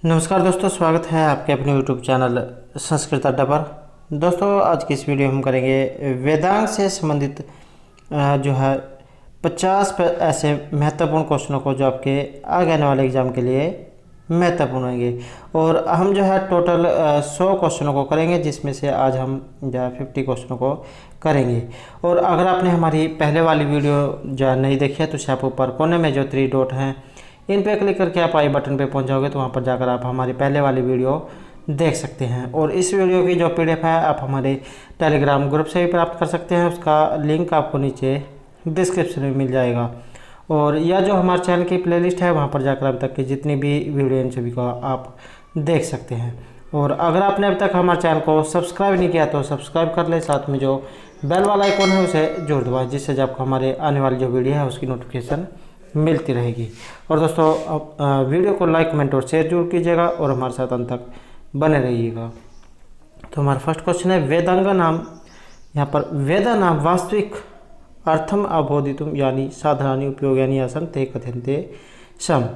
नमस्कार दोस्तों, स्वागत है आपके अपने YouTube चैनल संस्कृत अड्डा पर। दोस्तों, आज की इस वीडियो में हम करेंगे वेदांग से संबंधित जो है 50 ऐसे महत्वपूर्ण क्वेश्चनों को जो आपके आगे आने वाले एग्ज़ाम के लिए महत्वपूर्ण होंगे। और हम जो है टोटल 100 क्वेश्चनों को करेंगे, जिसमें से आज हम जो है 50 क्वेश्चनों को करेंगे। और अगर आपने हमारी पहले वाली वीडियो जो है नहीं देखी है तो उसे आप ऊपर कोने में जो 3 डॉट हैं इन पे क्लिक करके आप आई बटन पे पहुंच जाओगे, तो वहां पर जाकर आप हमारी पहले वाली वीडियो देख सकते हैं। और इस वीडियो की जो PDF है आप हमारे टेलीग्राम ग्रुप से भी प्राप्त कर सकते हैं। उसका लिंक आपको नीचे डिस्क्रिप्शन में मिल जाएगा। और यह जो हमारे चैनल की प्लेलिस्ट है वहाँ पर जाकर अब तक की जितनी भी वीडियो इन सभी को आप देख सकते हैं। और अगर आपने अब तक हमारे चैनल को सब्सक्राइब नहीं किया तो सब्सक्राइब कर ले, साथ में जो बेल वाला आइकॉन है उसे जोड़ दबाएं, जिससे जब आपको हमारे आने वाली जो वीडियो है उसकी नोटिफिकेशन मिलती रहेगी। और दोस्तों, वीडियो को लाइक, कमेंट और शेयर जरूर कीजिएगा और हमारे साथ अंत तक बने रहिएगा। तो हमारा फर्स्ट क्वेश्चन है वेदांग नाम। यहाँ पर वेदा नाम वास्तविक अर्थम अबोधितुम यानी साधारणी उपयोग यानी आसन ते कथनते सम।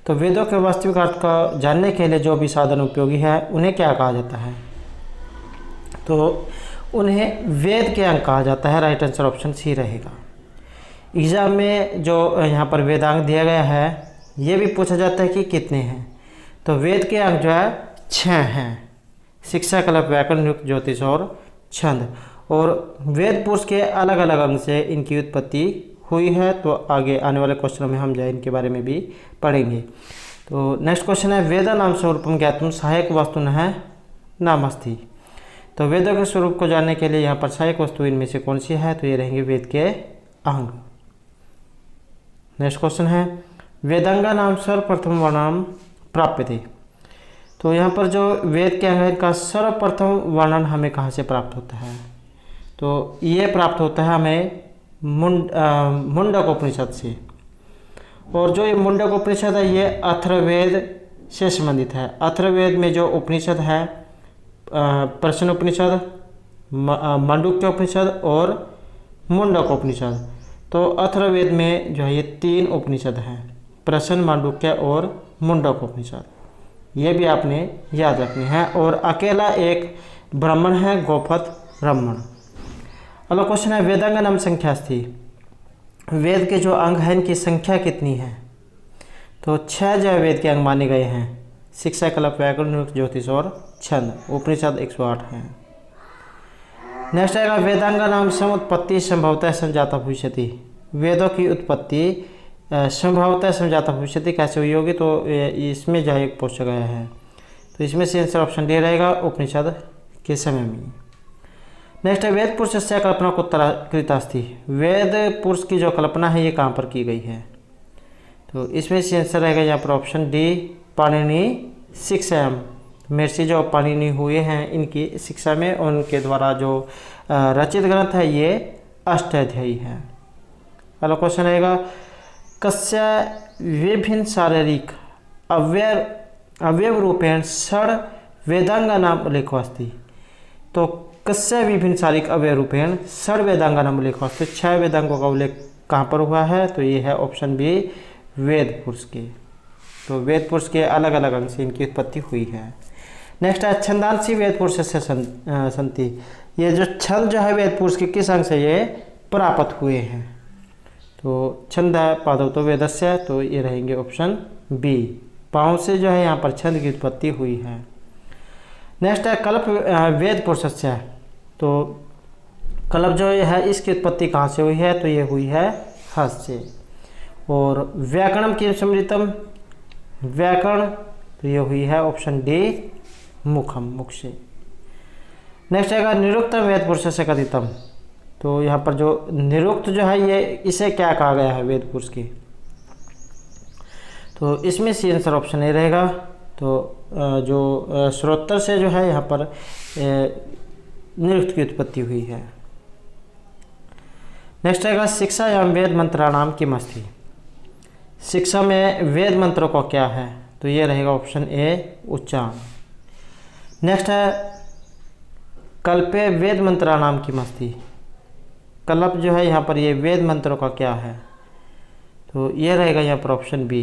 तो वेदों के वास्तविक अर्थ का जानने के लिए जो भी साधन उपयोगी है उन्हें क्या कहा जाता है? तो उन्हें वेद के अंग कहा जाता है। राइट आंसर ऑप्शन सी रहेगा। एग्ज़ाम में जो यहाँ पर वेदांग दिया गया है ये भी पूछा जाता है कि कितने हैं। तो वेद के अंग जो है 6 हैं: शिक्षा, कल्प, व्याकरण, निरुक्त, ज्योतिष और छंद। और वेद पुरुष के अलग अलग अंग से इनकी उत्पत्ति हुई है। तो आगे आने वाले क्वेश्चनों में हम जो है इनके बारे में भी पढ़ेंगे। तो नेक्स्ट क्वेश्चन है वेदा नाम स्वरूपम ज्ञातुम सहायक वस्तु न नामस्थि। तो वेदों के स्वरूप को जानने के लिए यहाँ पर सहायक वस्तु इनमें से कौन सी है? तो ये रहेंगे वेद के अंग। नेक्स्ट क्वेश्चन है वेदांगा नाम सर्वप्रथम वर्णन प्राप्य थे। तो यहाँ पर जो वेद के अंग का सर्वप्रथम वर्णन हमें कहाँ से प्राप्त होता है? तो ये प्राप्त होता है हमें मुंडक उपनिषद से। और जो ये मुंडक उपनिषद है ये अथर्ववेद से संबंधित है। अथर्ववेद में जो उपनिषद है प्रश्न उपनिषद, मांडुक्य उपनिषद और मुंडक उपनिषद। तो अथर्ववेद में जो है ये 3 उपनिषद हैं: प्रश्न, मांडुक्य और मुंडक उपनिषद। ये भी आपने याद रखनी है। और अकेला एक ब्राह्मण है, गोपथ ब्राह्मण। अगला क्वेश्चन है वेदांग नाम संख्या थी। वेद के जो अंग हैं इनकी संख्या कितनी है? तो 6 जो वेद के अंग माने गए हैं: शिक्षा, कल्प, व्याकरण, निरुक्त, ज्योतिष और छंद। उपनिषद 108 हैं। नेक्स्ट आएगा वेदांगा नाम समुत्पत्ति संभवतः संजाता भविष्यति। वेदों की उत्पत्ति संभवतः संजाता भविष्यति कैसे हुई होगी? तो इसमें जो है एक पूछा गया है। तो इसमें से आंसर ऑप्शन डी रहेगा, उपनिषद के समय में। नेक्स्ट है वेद पुरुष से कल्पना को कृतास्थि। वेद पुरुष की जो कल्पना है ये कहाँ पर की गई है? तो इसमें से आंसर रहेगा यहाँ पर ऑप्शन डी, पाणिनि शिक्षायाम। महर्षि जो पाणिनि हुए हैं इनकी शिक्षा में, उनके द्वारा जो रचित ग्रंथ है ये अष्टाध्यायी है। अगला क्वेश्चन रहेगा कस्य विभिन्न शारीरिक अवयव रूपेण षड वेदांगा नाम उल्लेखो अस्ति। तो कस्य विभिन्न शारीरिक अवयव रूपेण षड वेदांगा नाम उल्लेखो अस्ति। 6 वेदांगों का उल्लेख कहाँ पर हुआ है? तो ये है ऑप्शन बी, वेद पुरुष के। तो वेद पुरुष के अलग अलग अंग से इनकी उत्पत्ति हुई है। नेक्स्ट है छंदांसी वेद पुरुष से संति। ये जो छंद जो है वेद पुरुष के किस अंग से ये प्राप्त हुए हैं? तो छंद पादव तो वेदस्य। तो ये रहेंगे ऑप्शन बी, पाँव से जो है यहाँ पर छंद की उत्पत्ति हुई है। नेक्स्ट है कल्प वेद पुरुष से। तो कल्प जो है इसकी उत्पत्ति कहाँ से हुई है? तो ये हुई है हस्त से। और व्याकरणम की समृतम, व्याकरण तो ये हुई है ऑप्शन डी, मुखम, मुख से। नेक्स्ट आएगा निरुक्त वेद पुरुष से कथितम। तो यहाँ पर जो निरुक्त जो है ये इसे क्या कहा गया है वेद पुरुष की? तो इसमें सी आंसर ऑप्शन ए रहेगा। तो जो श्रोत्र से जो है यहाँ पर निरुक्त की उत्पत्ति हुई है। नेक्स्ट आएगा शिक्षा एवं वेद मंत्राणाम किम अस्ति। शिक्षा में वेद मंत्रों का क्या है? तो ये रहेगा ऑप्शन ए, उच्चारण। नेक्स्ट है कल्पे वेद मंत्राणाम किम अस्ति। कल्प जो है यहाँ पर ये वेद मंत्रों का क्या है? तो ये रहेगा यहाँ पर ऑप्शन बी,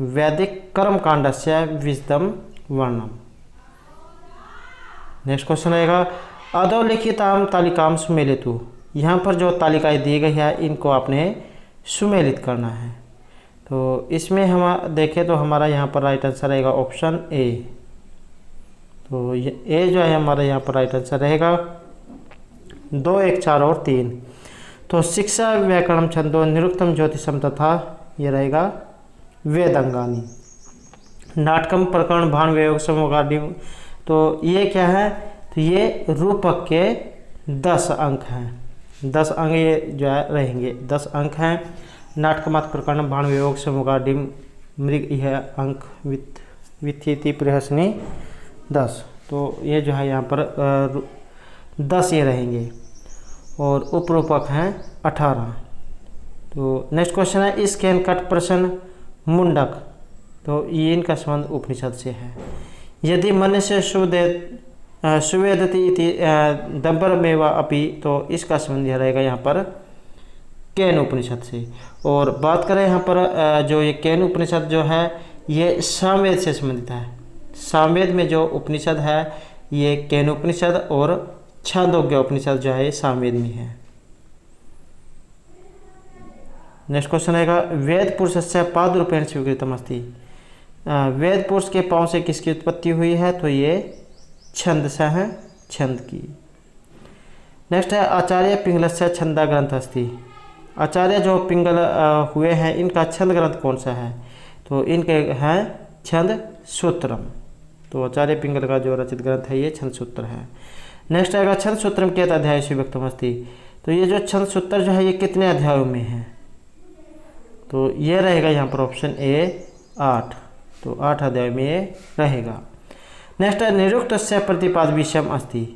वैदिक कर्म कांडस्य विजदम वर्णम। नेक्स्ट क्वेश्चन आएगा अधोलिखिताम तालिकाम सुमेलितु। यहाँ पर जो तालिकाएं दी गई है इनको आपने सुमेलित करना है। तो इसमें हम देखें तो हमारा यहाँ पर राइट आंसर रहेगा ऑप्शन ए। तो ए जो है हमारा यहाँ पर राइट आंसर रहेगा 2, 1, 4 और 3। तो शिक्षा व्याकरणम छंदो निरुक्तम ज्योतिषम तथा ये रहेगा वेदांगानी। नाटकम प्रकरण भान वियोग समोगाडिम। तो ये क्या है, तो ये रूपक के 10 अंक हैं। 10 अंक ये जो है रहेंगे, 10 अंक हैं। नाटकमात प्रकरण भान वियोग समोगाडिम मृग यह अंक वित्थि प्रहसनी 10। तो ये जो है यहाँ पर 10 ये रहेंगे और उपरूपक हैं 18। तो नेक्स्ट क्वेश्चन है इसकेन कट प्रश्न मुंडक। तो ये इनका संबंध उपनिषद से है। यदि मन से सुवेदति इति दब्बरमेवा अपि। तो इसका संबंध रहेगा यहाँ पर केन उपनिषद से। और बात करें यहाँ पर जो ये केन उपनिषद जो है ये सामवेद से संबंधित है। सामवेद में जो उपनिषद है ये केन उपनिषद और छांदोग्य उपनिषद जो है सामवेद में है। नेक्स्ट क्वेश्चन आएगा वेद पुरुषस्य पाद रूपेण स्वीकृतम अस्ति। वेद पुरुष के पाँव से किसकी उत्पत्ति हुई है, तो ये छंद से है, छंद की। नेक्स्ट है आचार्य पिंगलस्य छंदा ग्रंथ अस्ति। आचार्य जो पिंगल हुए हैं इनका छंद ग्रंथ कौन सा है, तो इनके हैं छंद सूत्रम। तो आचार्य पिंगल का जो रचित ग्रंथ है ये छंद सूत्र है। नेक्स्ट आएगा छंद सूत्रम कियत अध्याय विभक्तम अस्ति। तो ये जो छंद सूत्र जो है ये कितने अध्यायों में है, तो ये रहेगा यहाँ पर ऑप्शन ए 8। तो 8 अध्याय में ये रहेगा। नेक्स्ट है निरुक्त से प्रतिपाद विषयम अस्ति।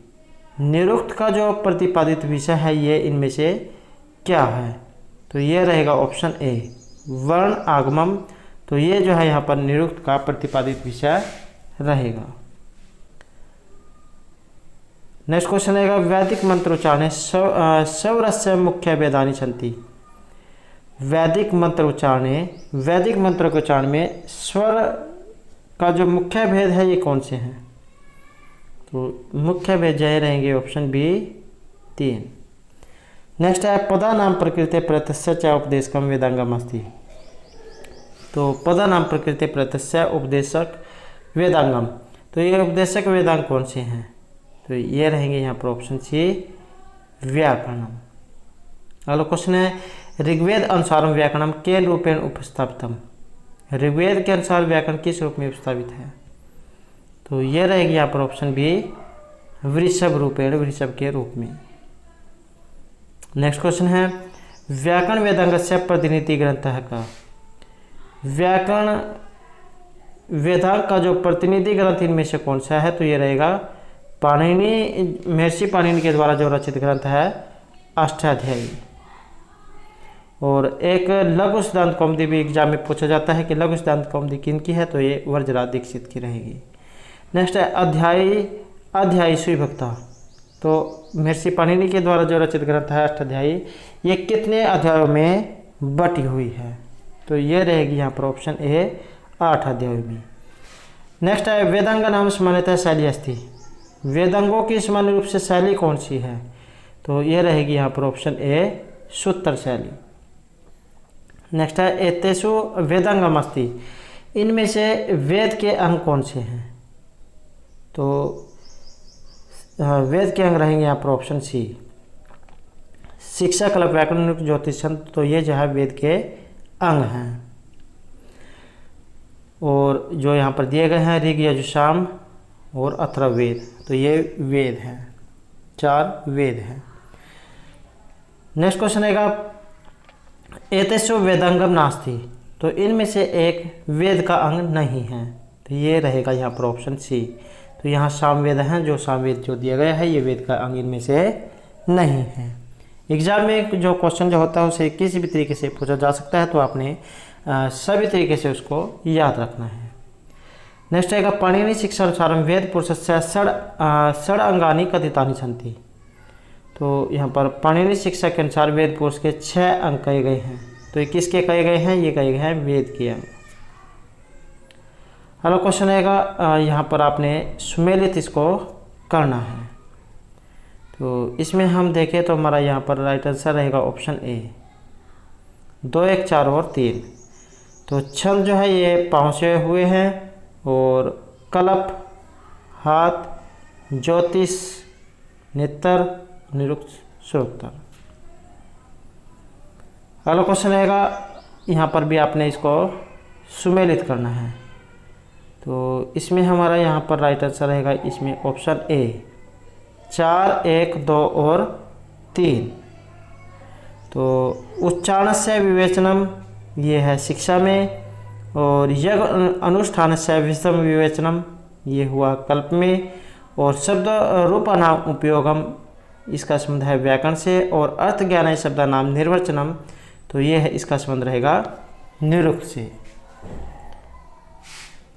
निरुक्त का जो प्रतिपादित विषय है ये इनमें से क्या है, तो ये रहेगा ऑप्शन ए वर्ण आगमम। तो ये जो है यहाँ पर निरुक्त का प्रतिपादित विषय रहेगा। नेक्स्ट क्वेश्चन रहेगा वैदिक मंत्रोच्चारणे स्वरस्य मुख्य वेदानि सन्ति। वैदिक मंत्र उच्चारणे, वैदिक मंत्र के उच्चारण में स्वर का जो मुख्य भेद है ये कौन से हैं, तो मुख्य भेद जो रहेंगे ऑप्शन बी 3। नेक्स्ट है पदा नाम प्रकृति प्रत्यस्य च उपदेशकम वेदांगम अस्ति। तो पदा नाम प्रकृति प्रत्यस्य उपदेशक वेदांगम। तो ये उपदेशक वेदांग कौन से हैं, तो ये रहेंगे यहाँ पर ऑप्शन सी व्याकरणम। अगला क्वेश्चन है ऋग्वेद अनुसार व्याकरणम के रूपेण उपस्थापितम। ऋग्वेद के अनुसार व्याकरण किस रूप में उपस्थापित है, तो ये रहेगी यहाँ पर ऑप्शन बी वृषभ रूपेण, वृषभ के रूप में। नेक्स्ट क्वेश्चन है व्याकरण वेदांगस्य प्रतिनिधि ग्रंथ है का। व्याकरण वेदांग का जो प्रतिनिधि ग्रंथ इनमें से कौन सा है, तो ये रहेगा पाणिनि, महर्षि पाणिनि के द्वारा जो रचित ग्रंथ है अष्टाध्यायी। और एक लघु सिद्धांत कौमुदी भी एग्जाम में पूछा जाता है कि लघु सिद्धांत कौमुदी किनकी है, तो ये वर्जराज दीक्षित की रहेगी। नेक्स्ट है अध्यायी सुविभक्ता। तो महर्षि पाणिनि के द्वारा जो रचित ग्रंथ है अष्टाध्यायी ये कितने अध्यायों में बटी हुई है, तो ये रहेगी यहाँ पर ऑप्शन ए 8 अध्यायों में। नेक्स्ट है वेदांग नाम सामान्यतः शैली अस्ति। वेदांगों की सामान्य रूप से शैली कौन सी है, तो ये रहेगी यहाँ पर ऑप्शन ए सूत्र शैली। नेक्स्ट है एतेषु वेदांगम अस्ति। इनमें से वेद के अंग कौन से हैं, तो वेद के अंग रहेंगे यहाँ पर ऑप्शन सी शिक्षा कल्प व्याकरण ज्योतिष छंद। तो ये जो है वेद के अंग हैं। और जो यहाँ पर दिए गए हैं ऋग यजुसाम और अथर्ववेद, तो ये वेद हैं, 4 वेद हैं। नेक्स्ट क्वेश्चन आएगा एतेषु वेदांगम नास्ति। तो इनमें से एक वेद का अंग नहीं है, तो ये रहेगा यहाँ पर ऑप्शन सी। तो यहाँ सामवेद हैं, जो सामवेद जो दिया गया है ये वेद का अंग इनमें से नहीं है। एग्जाम में जो क्वेश्चन जो होता है उसे किसी भी तरीके से पूछा जा सकता है, तो आपने सभी तरीके से उसको याद रखना है। नेक्स्ट आएगा पाणिनि शिक्षा अनुसारम वेद पुरुषस्य षड अंगानि कथितानि सन्ति। तो यहाँ पर पाणिनि शिक्षा के अनुसार वेद पुरुष के 6 अंग कहे गए हैं। तो ये किसके कहे गए हैं, ये कहे गए हैं वेद के अंग। अगला क्वेश्चन रहेगा, यहाँ पर आपने सुमेलित इसको करना है। तो इसमें हम देखें तो हमारा यहाँ पर राइट आंसर रहेगा ऑप्शन ए, 2 1 4 और 3। तो छंद जो है ये पहुँचे हुए हैं और कलप, हाथ, ज्योतिष, नेत्र, निरुक्त, श्रोत्र। अगला क्वेश्चन रहेगा, यहाँ पर भी आपने इसको सुमेलित करना है। तो इसमें हमारा यहाँ पर राइट आंसर रहेगा इसमें ऑप्शन ए, 4 1 2 और 3। तो उच्चारण से विवेचनम ये है शिक्षा में, और यज्ञ अनुष्ठान से विषम विवेचनम ये हुआ कल्प में, और शब्द रूपानाम उपयोगम इसका संबंध है व्याकरण से, और अर्थ ज्ञान शब्द नाम निर्वचनम तो ये है इसका संबंध रहेगा निरुक्त से।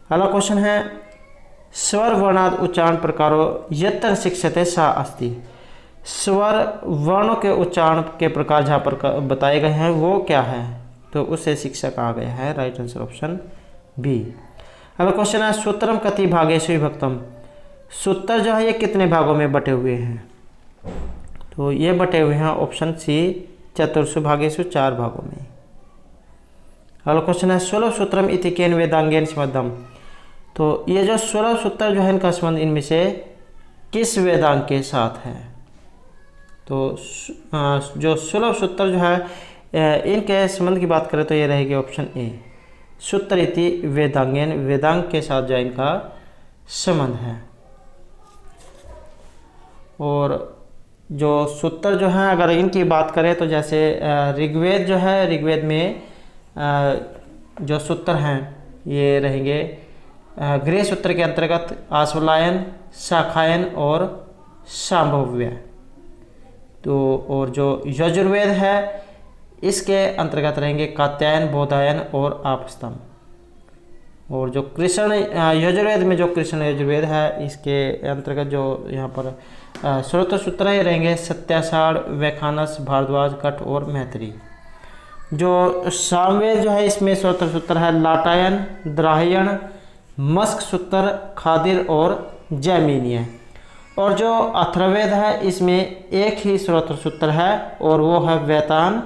अगला क्वेश्चन है, स्वर वर्णाद उच्चारण प्रकारों यत्र शिक्षते सा अस्ति। स्वर वर्णों के उच्चारण के प्रकार जहाँ पर बताए गए हैं वो क्या है, तो उससे शिक्षा कहा गया है। Right answer option B. अगला क्वेश्चन है, सूत्रम कति भागेषु विभक्तम। सूत्र जो है ये कितने भागों में बटे हुए हैं, तो ये बटे हुए हैं ऑप्शन सी, चतुर्षु भागेषु 4 भागों में। अगला क्वेश्चन है, 16 सूत्रम इति केन वेदांगेन संबद्धम। तो ये जो 16 सूत्र जो है इनका संबंध इनमें से किस वेदांग के साथ है, तो जो 16 सूत्र जो है इनके संबंध की बात करें तो ये रहेगी ऑप्शन ए, सूत्र इति वेदांगेन, वेदांग के साथ जो इनका संबंध है। और जो सूत्र जो हैं अगर इनकी बात करें तो जैसे ऋग्वेद जो है, ऋग्वेद में जो सूत्र हैं ये रहेंगे गृह सूत्र के अंतर्गत आश्वलायन, शाखायन और शांभव्य। तो और जो यजुर्वेद है इसके अंतर्गत रहेंगे कात्यायन, बोधायन और आपस्तम। और जो कृष्ण यजुर्वेद में जो कृष्ण यजुर्वेद है इसके अंतर्गत जो यहाँ पर स्रोत सूत्र ही रहेंगे सत्याषाढ़, वैखानस, भारद्वाज, कठ और मैत्री। जो सामवेद जो है इसमें स्रोत सूत्र है लाटायन, द्राहियन, मस्क सूत्र, खादिर और जैमिनीय। और जो अथर्ववेद है इसमें एक ही स्रोत सूत्र है और वो है वेतान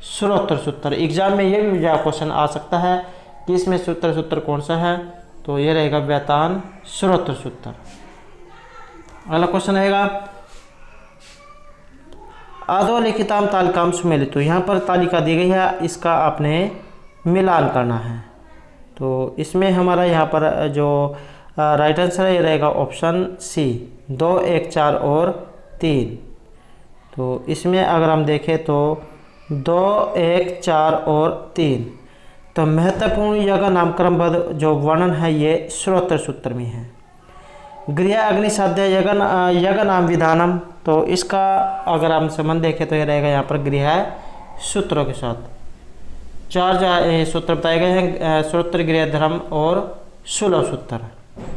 स्रोत सूत्र। एग्जाम में ये भी क्वेश्चन आ सकता है कि इसमें सूत्र कौन सा है, तो ये रहेगा वेतान स्रोत सूत्र। अगला क्वेश्चन रहेगा, अधोलिखिताम तालिकाम सुमेलित। तो यहाँ पर तालिका दी गई है, इसका आपने मिलान करना है। तो इसमें हमारा यहाँ पर जो राइट आंसर है ये रहेगा ऑप्शन सी, 2 1 4 और 3। तो इसमें अगर हम देखें तो 2 1 4 और 3 तो महत्वपूर्ण यज्ञ नामक्रमबद्ध जो वर्णन है ये श्रोत्र सूत्र में है। गृह अग्निसाध्य यज्ञ नाम विधानम, तो इसका अगर हम संबंध देखें तो ये रहेगा यहाँ पर गृह सूत्रों के साथ। 4 सूत्र बताए गए हैं, श्रोत्र, गृह, धर्म और 16 सूत्र।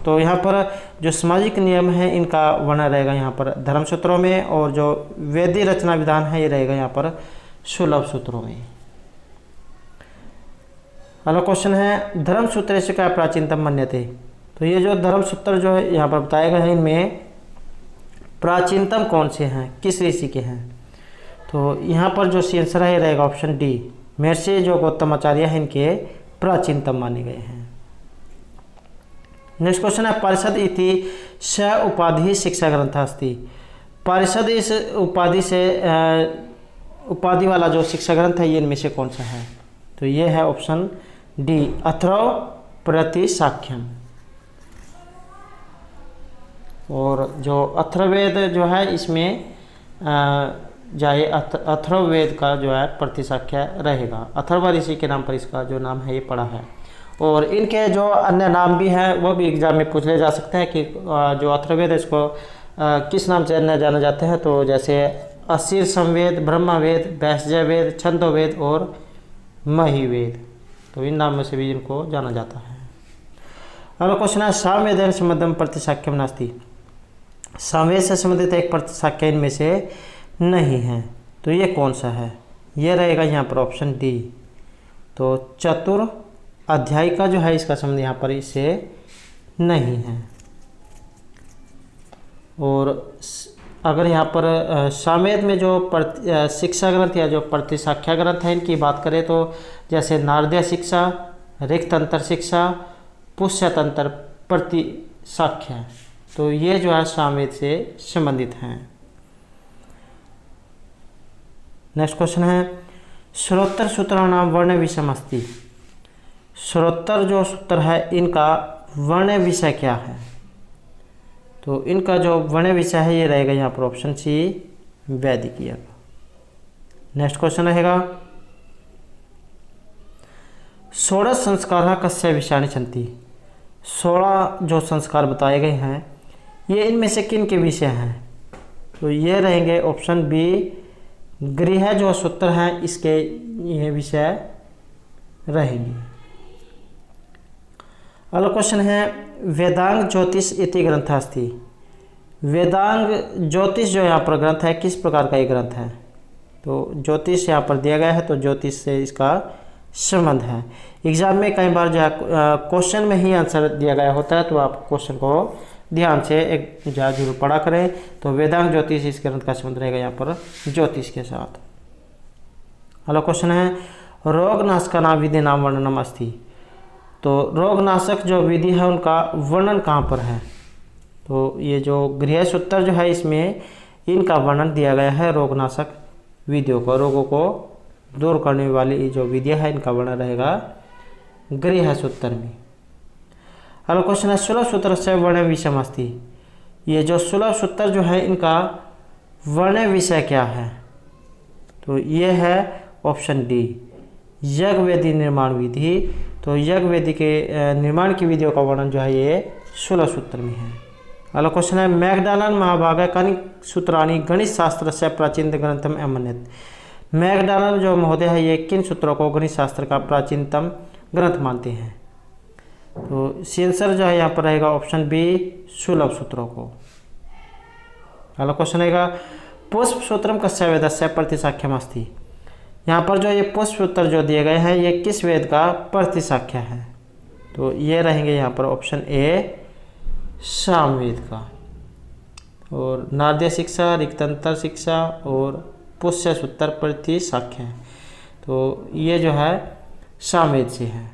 तो यहाँ पर जो सामाजिक नियम है इनका वर्णन रहेगा यहाँ पर धर्म सूत्रों में, और जो वेदी रचना विधान है ये रहेगा यहाँ पर 16 सूत्रों में। अगला क्वेश्चन है, धर्म सूत्र से क्या प्राचीनतम मान्यते। तो ये जो धर्म सूत्र जो है यहाँ पर बताए गए हैं इनमें प्राचीनतम कौन से हैं, किस ऋषि के हैं, तो यहाँ पर जो सी आंसर है ये रहेगा ऑप्शन डी, महर्षि जो गौतम आचार्य हैं इनके प्राचीनतम माने गए हैं। नेक्स्ट क्वेश्चन है, पारिषद इति स उपाधि शिक्षा ग्रंथ अस्ति। पारिषद इस उपाधि से उपाधि वाला जो शिक्षा ग्रंथ है ये इनमें से कौन सा है, तो ये है ऑप्शन डी, अथर्व प्रतिसाख्यम। और जो अथर्ववेद जो है इसमें जाए अथर्ववेद का जो है प्रतिसाख्य रहेगा। अथर्व ऋषि के नाम पर इसका जो नाम है ये पड़ा है। और इनके जो अन्य नाम भी हैं वो भी एग्जाम में पूछ ले जा सकते हैं कि जो अथर्ववेद है इसको किस नाम से अन्य जाना जाते हैं, तो जैसे असीर संवेद, ब्रह्मवेद, वैश्य वेद, छंदोवेद और महिवेद, तो इन नामों से भी इनको जाना जाता है। अगला क्वेश्चन है, सामवेदेन संबद्धम प्रतिसाख्यम नास्ति। सामवेद से संबंधित एक प्रतिसाख्य इनमें से नहीं है, तो ये कौन सा है, ये रहेगा यहाँ पर ऑप्शन डी। तो चतुर अध्याय का जो है इसका संबंध यहाँ पर इससे नहीं है। और अगर यहाँ पर सामवेद में जो शिक्षा ग्रंथ या जो प्रतिशाख्या ग्रंथ है इनकी बात करें तो जैसे नारदीय शिक्षा, ऋक्तंत्र शिक्षा, पुष्यतंत्र प्रतिशाख्या, तो ये जो है सामवेद से संबंधित हैं। नेक्स्ट क्वेश्चन है श्रोत्र सूत्राणाम वर्ण विषयम अस्ति। श्रोत्र जो सूत्र है इनका वर्ण विषय क्या है? तो इनका जो वर्ण विषय है ये रहेगा यहाँ पर ऑप्शन सी वैदिकीय। नेक्स्ट क्वेश्चन रहेगा 16 संस्कार कस्य विषयाणि सन्ति। 16 जो संस्कार बताए गए हैं ये इनमें से किन के विषय हैं? तो ये रहेंगे ऑप्शन बी गृह जो सूत्र हैं इसके ये विषय रहेंगे। अगला क्वेश्चन है वेदांग ज्योतिष इति ग्रंथ अस्ति। वेदांग ज्योतिष जो यहाँ पर ग्रंथ है किस प्रकार का ये ग्रंथ है? तो ज्योतिष यहाँ पर दिया गया है तो ज्योतिष से इसका संबंध है। एग्जाम में कई बार जो है क्वेश्चन में ही आंसर दिया गया होता है तो आप क्वेश्चन को ध्यान से एक जरूर पढ़ा करें। तो वेदांग ज्योतिष इस ग्रंथ का संबंध रहेगा यहाँ पर ज्योतिष के साथ। अगला क्वेश्चन है रोगनाशक नाम विधि नाम वर्णनम अस्ति। तो रोगनाशक जो विधि है उनका वर्णन कहाँ पर है? तो ये जो गृह सूत्र जो है इसमें इनका वर्णन दिया गया है। रोगनाशक विधियों को, रोगों को दूर करने वाली जो विधियाँ है इनका वर्णन रहेगा गृह सूत्र में। अगला क्वेश्चन है सुलभ सूत्र से वर्ण विषयम अस्ति। ये जो सुलभ सूत्र जो है इनका वर्ण विषय क्या है? तो ये है ऑप्शन डी यज्ञवेदी निर्माण विधि। तो यज्ञवेदी के निर्माण की विधियों का वर्णन जो है ये 16 सूत्र में है। अगला क्वेश्चन है मैकडॉलन महाभागा कनि सूत्राणि गणित शास्त्र से प्राचीन ग्रंथम अमन्यत। मैकडॉलन जो महोदय है ये किन सूत्रों को गणित शास्त्र का प्राचीनतम ग्रंथ मानते हैं? तो आंसर जो है यहाँ पर रहेगा ऑप्शन बी सुलभ सूत्रों को। अगला क्वेश्चन रहेगा पुष्प सूत्रम कस्य वेदस्य प्रतिशाख्यम अस्ति। यहाँ पर जो ये पुष्प सूत्र जो दिए गए हैं ये किस वेद का प्रतिशाख्या है? तो ये रहेंगे यहाँ पर ऑप्शन ए सामवेद का। और नारदीय शिक्षा, ऋक्तंत्र शिक्षा और पुष्य सूत्र प्रतिशाख्या है तो ये जो है सामवेद से है।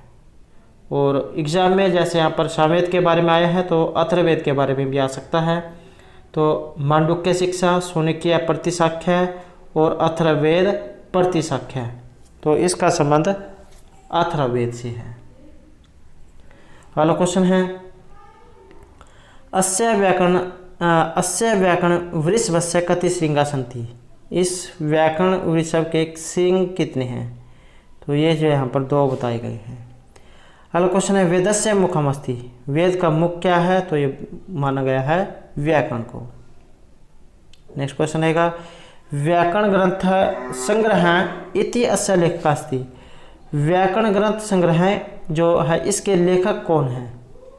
और एग्जाम में जैसे यहाँ पर सामवेद के बारे में आया है तो अथर्ववेद के बारे में भी आ सकता है। तो मांडुक्य शिक्षा, शून्यकीय प्रतिशाख्या और अथर्ववेद प्रतिशाख्या, तो इसका संबंध अथर्ववेद से है। अगला क्वेश्चन है अस्य व्याकरण वृषभस्य कति श्रृंगा सन्ति। इस व्याकरण वृषभ के श्रृंग कितने हैं? तो ये जो यहाँ पर 2 बताए गए हैं। अगला क्वेश्चन है वेदस्य मुखम अस्ति। वेद का मुख क्या है? तो ये माना गया है व्याकरण को। नेक्स्ट क्वेश्चन रहेगा व्याकरण ग्रंथ संग्रह इति अस्य लेखक अस्ति। व्याकरण ग्रंथ संग्रह जो है इसके लेखक कौन है?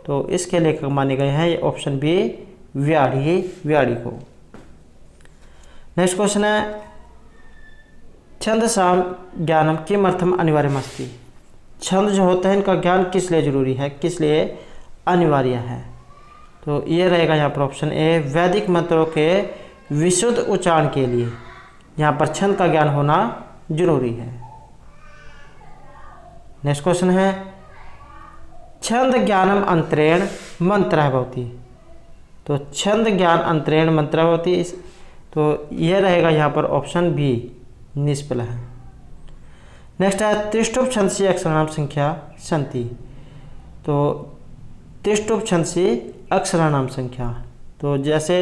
तो इसके लेखक माने गए हैं ये ऑप्शन बी व्याड़ी को। नेक्स्ट क्वेश्चन है छंदसाम ज्ञानम किमर्थम अनिवार्यम अस्ति। छंद जो होता है इनका ज्ञान किस लिए जरूरी है, किस लिए अनिवार्य है? तो ये रहेगा यहाँ पर ऑप्शन ए वैदिक मंत्रों के विशुद्ध उच्चारण के लिए यहाँ पर छंद का ज्ञान होना जरूरी है। नेक्स्ट क्वेश्चन है छंद ज्ञानम अंतरेण मंत्रः भवति। तो छंद ज्ञान अंतरेण मंत्रः भवति, तो यह रहेगा यहाँ पर ऑप्शन बी निष्फल है। नेक्स्ट है त्रिष्टुप छंदसी अक्षराणाम संख्या सन्ति। तो त्रिष्टुप छंदसी अक्षराणाम संख्या, तो जैसे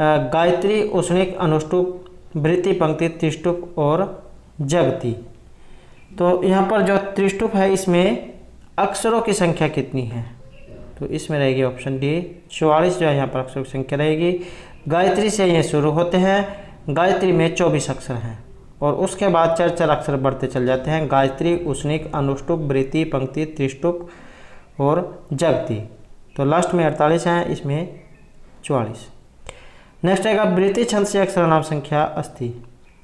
गायत्री, उष्णिक, अनुष्टुप, वृत्ति, पंक्ति, त्रिष्टुप और जगति। तो यहाँ पर जो त्रिष्टुप है इसमें अक्षरों की संख्या कितनी है? तो इसमें रहेगी ऑप्शन डी 44 जो है यहाँ पर अक्षरों की संख्या रहेगी। गायत्री से ये शुरू होते हैं, गायत्री में 24 अक्षर हैं और उसके बाद 4 अक्षर बढ़ते चल जाते हैं। गायत्री, उष्णिक, अनुष्टुप, वृत्ति, पंक्ति, त्रिष्टुप और जगति। तो लास्ट में 48 हैं, इसमें 44। नेक्स्ट आएगा वृत्ति छंद से अक्षर नाम संख्या अस्ति।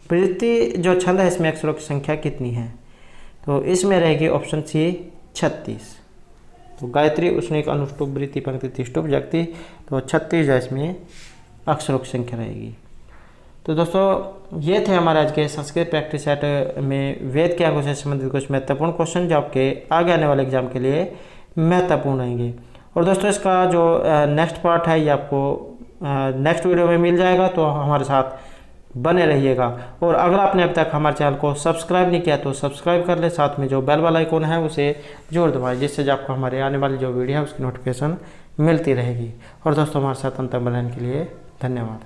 वृत्ति जो छंद है इसमें अक्षरों की संख्या कितनी है? तो इसमें रहेगी ऑप्शन सी 36। तो गायत्री उष्णिक अनुष्टुप वृत्ति पंक्ति तिष्टुप जगती, तो 36 जो इसमें अक्षरों की संख्या रहेगी। तो दोस्तों ये थे हमारे आज के संस्कृत प्रैक्टिस सेट में वेद के अंगों से संबंधित कुछ महत्वपूर्ण क्वेश्चन जो आपके आगे आने वाले एग्जाम के लिए महत्वपूर्ण रहेंगे। और दोस्तों इसका जो नेक्स्ट पार्ट है ये आपको नेक्स्ट वीडियो में मिल जाएगा, तो हमारे साथ बने रहिएगा। और अगर आपने अब तक हमारे चैनल को सब्सक्राइब नहीं किया तो सब्सक्राइब कर ले, साथ में जो बेल वाला आइकॉन है उसे जरूर दबाएं, जिससे जो आपको हमारे आने वाली जो वीडियो है उसकी नोटिफिकेशन मिलती रहेगी। और दोस्तों हमारे साथ अंत तक बनने के लिए धन्यवाद।